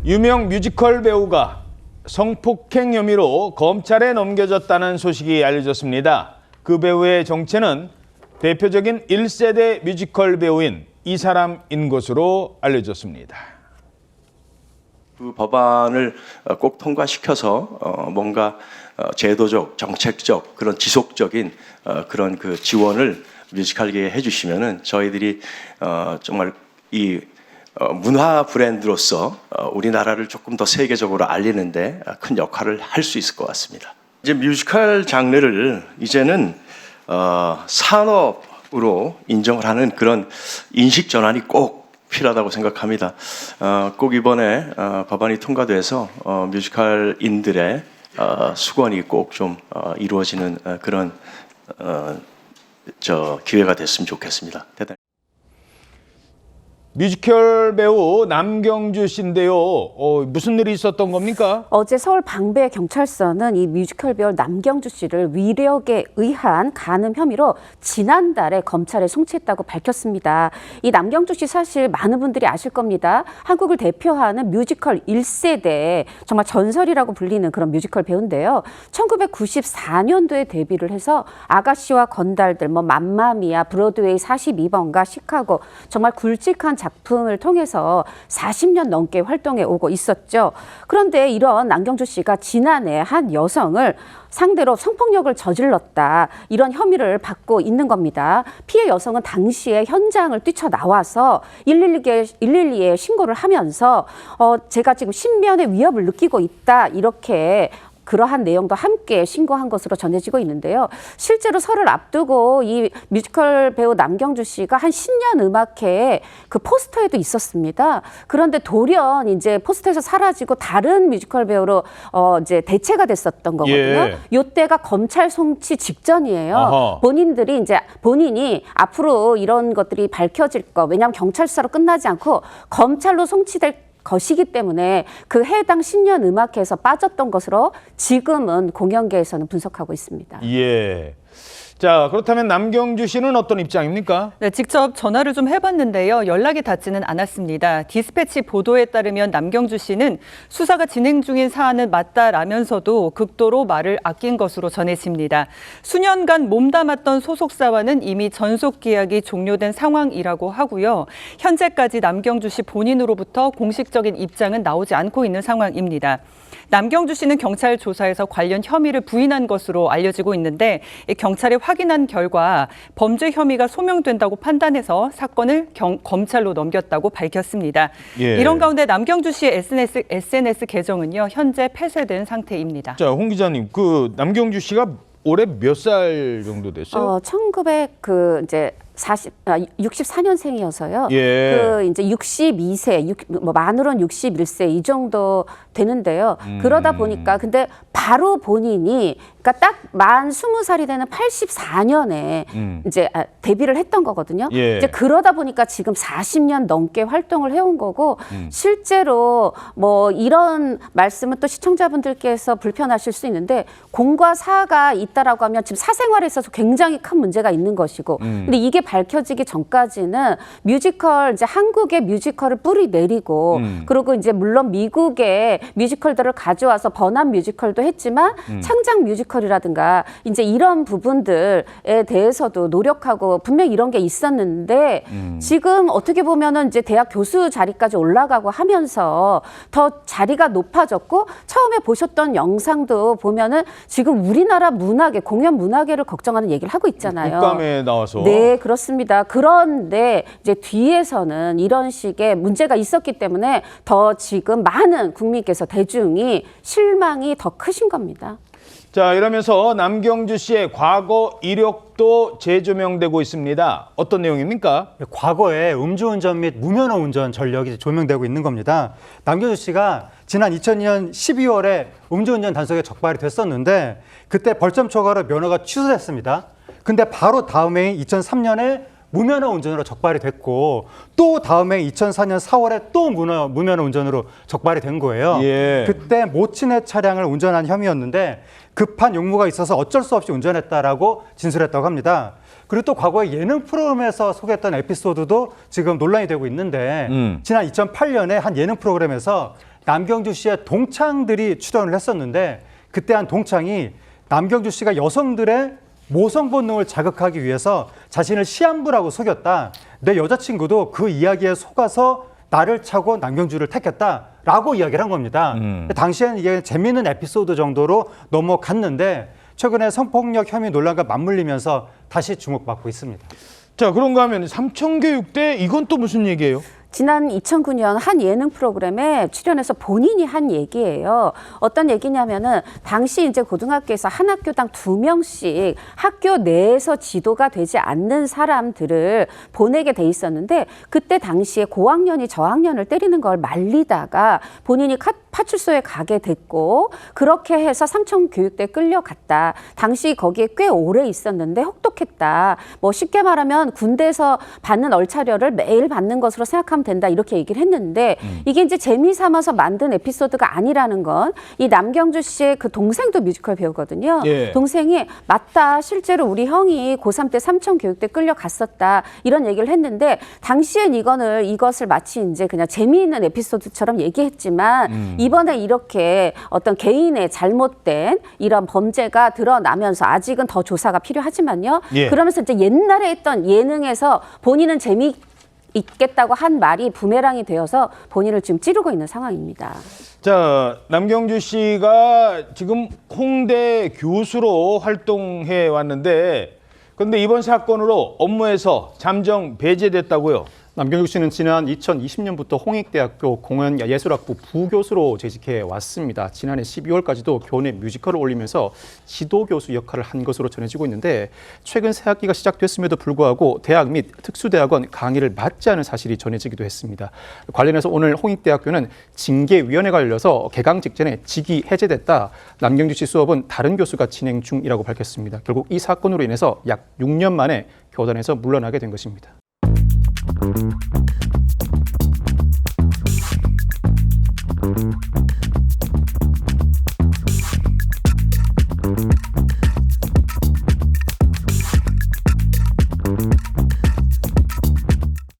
유명 뮤지컬 배우가 성폭행 혐의로 검찰에 넘겨졌다는 소식이 알려졌습니다. 그 배우의 정체는 대표적인 1세대 뮤지컬 배우인 이 사람인 것으로 알려졌습니다. 그 법안을 꼭 통과시켜서 뭔가 제도적, 정책적, 그런 지속적인 그런 그 지원을 뮤지컬계에 해주시면은 저희들이 정말 이 문화 브랜드로서 우리나라를 조금 더 세계적으로 알리는데 큰 역할을 할 수 있을 것 같습니다. 이제 뮤지컬 장르를 이제는 산업으로 인정을 하는 그런 인식 전환이 꼭 필요하다고 생각합니다. 꼭 이번에 법안이 통과돼서 뮤지컬인들의 수건이 꼭 좀 이루어지는 그런 기회가 됐으면 좋겠습니다. 대단히. 뮤지컬 배우 남경주 씨인데요. 무슨 일이 있었던 겁니까? 어제 서울 방배 경찰서는 이 뮤지컬 배우 남경주 씨를 위력에 의한 간음 혐의로 지난달에 검찰에 송치했다고 밝혔습니다. 이 남경주 씨 사실 많은 분들이 아실 겁니다. 한국을 대표하는 뮤지컬 1세대 정말 전설이라고 불리는 그런 뮤지컬 배우인데요. 1994년도에 데뷔를 해서 아가씨와 건달들, 맘마미아, 브로드웨이 42번가, 시카고 정말 굵직한 작품을 통해서 40년 넘게 활동해 오고 있었죠. 그런데 이런 남경주 씨가 지난해 한 여성을 상대로 성폭력을 저질렀다, 이런 혐의를 받고 있는 겁니다. 피해 여성은 당시에 현장을 뛰쳐나와서 112에 신고를 하면서 제가 지금 신변의 위협을 느끼고 있다, 이렇게 그러한 내용도 함께 신고한 것으로 전해지고 있는데요. 실제로 설을 앞두고 이 뮤지컬 배우 남경주 씨가 한 신년 음악회에 그 포스터에도 있었습니다. 그런데 돌연 이제 포스터에서 사라지고 다른 뮤지컬 배우로 이제 대체가 됐었던 거거든요. 예. 이때가 검찰 송치 직전이에요. 아하. 본인이 앞으로 이런 것들이 밝혀질 거, 왜냐하면 경찰서로 끝나지 않고 검찰로 송치될 것이기 때문에 그 해당 신년 음악회에서 빠졌던 것으로 지금은 공연계에서는 분석하고 있습니다. 예. 자, 그렇다면 남경주 씨는 어떤 입장입니까? 네, 직접 전화를 좀 해봤는데요. 연락이 닿지는 않았습니다. 디스패치 보도에 따르면 남경주 씨는 수사가 진행 중인 사안은 맞다라면서도 극도로 말을 아낀 것으로 전해집니다. 수년간 몸담았던 소속사와는 이미 전속 계약이 종료된 상황이라고 하고요. 현재까지 남경주 씨 본인으로부터 공식적인 입장은 나오지 않고 있는 상황입니다. 남경주 씨는 경찰 조사에서 관련 혐의를 부인한 것으로 알려지고 있는데 경찰이 확인한 결과 범죄 혐의가 소명된다고 판단해서 사건을 검찰로 넘겼다고 밝혔습니다. 예. 이런 가운데 남경주 씨의 SNS 계정은요, 현재 폐쇄된 상태입니다. 자, 홍 기자님, 그 남경주 씨가 올해 몇 살 정도 됐어요? 64년생이어서요. 예. 그 이제 62세, 만으로는 61세 이 정도 되는데요. 그러다 보니까 근데 바로 본인이 그러니까 딱 만 20살이 되는 84년에 이제 데뷔를 했던 거거든요. 예. 이제 그러다 보니까 지금 40년 넘게 활동을 해온 거고 실제로 뭐 이런 말씀은 또 시청자분들께서 불편하실 수 있는데 공과 사가 있다라고 하면 지금 사생활에 있어서 굉장히 큰 문제가 있는 것이고 근데 이게 밝혀지기 전까지는 뮤지컬 이제 한국의 뮤지컬을 뿌리 내리고 그리고 이제 물론 미국의 뮤지컬들을 가져와서 번안 뮤지컬도 했지만 창작 뮤지컬이라든가 이제 이런 부분들에 대해서도 노력하고 분명히 이런 게 있었는데 지금 어떻게 보면은 이제 대학 교수 자리까지 올라가고 하면서 더 자리가 높아졌고 처음에 보셨던 영상도 보면은 지금 우리나라 문화계, 공연 문화계를 걱정하는 얘기를 하고 있잖아요. 국감에 나와서. 네, 그렇습니다. 그런데 이제 뒤에서는 이런 식의 문제가 있었기 때문에 더 지금 많은 국민께서 대중이 실망이 더 크신 겁니다. 자, 이러면서 남경주 씨의 과거 이력도 재조명되고 있습니다. 어떤 내용입니까? 과거에 음주운전 및 무면허 운전 전력이 조명되고 있는 겁니다. 남경주 씨가 지난 2002년 12월에 음주운전 단속에 적발이 됐었는데 그때 벌점 초과로 면허가 취소됐습니다. 근데 바로 다음 해인 2003년에 무면허 운전으로 적발이 됐고 또 다음에 2004년 4월에 또 무면허 운전으로 적발이 된 거예요. 예. 그때 모친의 차량을 운전한 혐의였는데 급한 용무가 있어서 어쩔 수 없이 운전했다라고 진술했다고 합니다. 그리고 또 과거에 예능 프로그램에서 소개했던 에피소드도 지금 논란이 되고 있는데 지난 2008년에 한 예능 프로그램에서 남경주 씨의 동창들이 출연을 했었는데 그때 한 동창이 남경주 씨가 여성들의 모성 본능을 자극하기 위해서 자신을 시한부라고 속였다. 내 여자친구도 그 이야기에 속아서 나를 차고 남경주를 택했다라고 이야기를 한 겁니다. 당시에는 이게 재미있는 에피소드 정도로 넘어갔는데 최근에 성폭력 혐의 논란과 맞물리면서 다시 주목받고 있습니다. 자, 그런가 하면 삼청교육대 이건 또 무슨 얘기예요? 지난 2009년 한 예능 프로그램에 출연해서 본인이 한 얘기예요. 어떤 얘기냐면은 당시 이제 고등학교에서 한 학교당 2명씩 학교 내에서 지도가 되지 않는 사람들을 보내게 돼 있었는데 그때 당시에 고학년이 저학년을 때리는 걸 말리다가 본인이 파출소에 가게 됐고 그렇게 해서 삼청교육대에 끌려갔다. 당시 거기에 꽤 오래 있었는데 혹독했다. 뭐 쉽게 말하면 군대에서 받는 얼차려를 매일 받는 것으로 생각하면 된다 이렇게 얘기를 했는데 이게 이제 재미 삼아서 만든 에피소드가 아니라는 건 이 남경주 씨의 그 동생도 뮤지컬 배우거든요. 예. 동생이 맞다 실제로 우리 형이 고3 때 삼청교육대 끌려갔었다 이런 얘기를 했는데 당시엔 이것을 마치 이제 그냥 재미있는 에피소드처럼 얘기했지만 이번에 이렇게 어떤 개인의 잘못된 이런 범죄가 드러나면서 아직은 더 조사가 필요하지만요. 예. 그러면서 이제 옛날에 했던 예능에서 본인은 재미있겠다고 한 말이 부메랑이 되어서 본인을 지금 찌르고 있는 상황입니다. 자, 남경주 씨가 지금 홍대 교수로 활동해 왔는데 그런데 이번 사건으로 업무에서 잠정 배제됐다고요? 남경주 씨는 지난 2020년부터 홍익대학교 공연예술학부 부교수로 재직해 왔습니다. 지난해 12월까지도 교내 뮤지컬을 올리면서 지도교수 역할을 한 것으로 전해지고 있는데 최근 새 학기가 시작됐음에도 불구하고 대학 및 특수대학원 강의를 맡지 않은 사실이 전해지기도 했습니다. 관련해서 오늘 홍익대학교는 징계위원회가 열려서 개강 직전에 직위 해제됐다. 남경주 씨 수업은 다른 교수가 진행 중이라고 밝혔습니다. 결국 이 사건으로 인해서 약 6년 만에 교단에서 물러나게 된 것입니다.